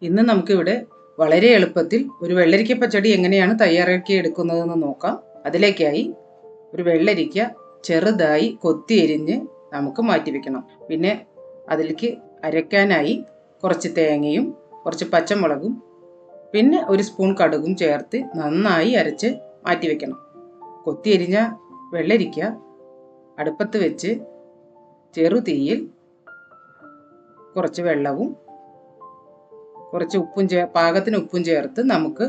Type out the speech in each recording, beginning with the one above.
ഇന്ന് നമുക്കിവിടെ വളരെ എളുപ്പത്തിൽ ഒരു വെള്ളരിക്ക പച്ചടി എങ്ങനെയാണ് തയ്യാറാക്കി എടുക്കുന്നതെന്ന് നോക്കാം. അതിലേക്കായി ഒരു വെള്ളരിക്ക ചെറുതായി കൊത്തി എരിഞ്ഞ് നമുക്ക് മാറ്റി വെക്കണം. പിന്നെ അതിലേക്ക് അരയ്ക്കാനായി കുറച്ച് തേങ്ങയും കുറച്ച് പച്ചമുളകും പിന്നെ ഒരു സ്പൂൺ കടുകും ചേർത്ത് നന്നായി അരച്ച് മാറ്റി വെക്കണം. കൊത്തി എരിഞ്ഞ വെള്ളരിക്ക അടുപ്പത്ത് വെച്ച് ചെറുതീയിൽ കുറച്ച് വെള്ളവും കുറച്ച് ഉപ്പും പാകത്തിന് ഉപ്പും ചേർത്ത് നമുക്ക്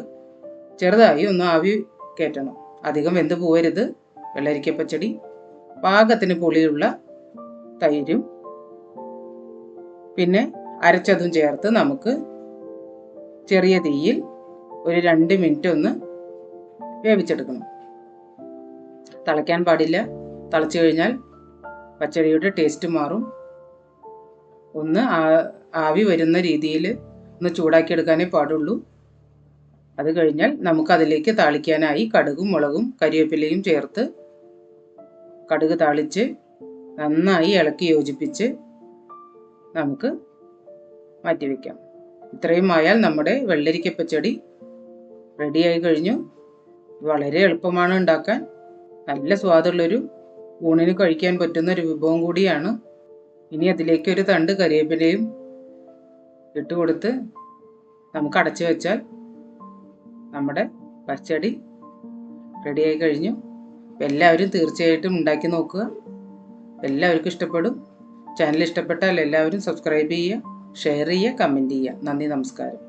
ചെറുതായി ഒന്ന് ആവി കയറ്റണം. അധികം വെന്ത് പോകരുത്. വെള്ളരിക്ക പച്ചടി പാകത്തിന് പുളിയുള്ള തൈരും പിന്നെ അരച്ചതും ചേർത്ത് നമുക്ക് ചെറിയ തീയിൽ ഒരു 2 മിനിറ്റ് ഒന്ന് വേവിച്ചെടുക്കണം. തിളയ്ക്കാൻ പാടില്ല. തിളച്ചു കഴിഞ്ഞാൽ പച്ചടിയുടെ ടേസ്റ്റ് മാറും. ഒന്ന് ആവി വരുന്ന രീതിയിൽ ഒന്ന് ചൂടാക്കിയെടുക്കാനേ പാടുള്ളൂ. അത് കഴിഞ്ഞാൽ നമുക്കതിലേക്ക് താളിക്കാനായി കടുകും മുളകും കരിവേപ്പിലയും ചേർത്ത് കടുക് താളിച്ച് നന്നായി ഇളക്കി യോജിപ്പിച്ച് നമുക്ക് മാറ്റിവെക്കാം. ഇത്രയും ആയാൽ നമ്മുടെ വെള്ളരിക്ക പച്ചടി റെഡിയായി കഴിഞ്ഞു. വളരെ എളുപ്പമാണ് ഉണ്ടാക്കാൻ. നല്ല സ്വാദുള്ളൊരു ഊണിന് കഴിക്കാൻ പറ്റുന്ന ഒരു വിഭവം കൂടിയാണ്. ഇനി അതിലേക്ക് ഒരു തണ്ട് കരിവേപ്പിലയും ഇട്ട് കൊടുത്ത് നമുക്ക് അടച്ചു വെച്ചാൽ നമ്മുടെ പച്ചടി റെഡിയായി കഴിഞ്ഞു. എല്ലാവരും തീർച്ചയായിട്ടും ഉണ്ടാക്കി നോക്കുക. എല്ലാവർക്കും ഇഷ്ടപ്പെടും. ചാനൽ ഇഷ്ടപ്പെട്ടാൽ എല്ലാവരും സബ്സ്ക്രൈബ് ചെയ്യുക, ഷെയർ ചെയ്യുക, കമൻറ്റ് ചെയ്യുക. നന്ദി, നമസ്കാരം.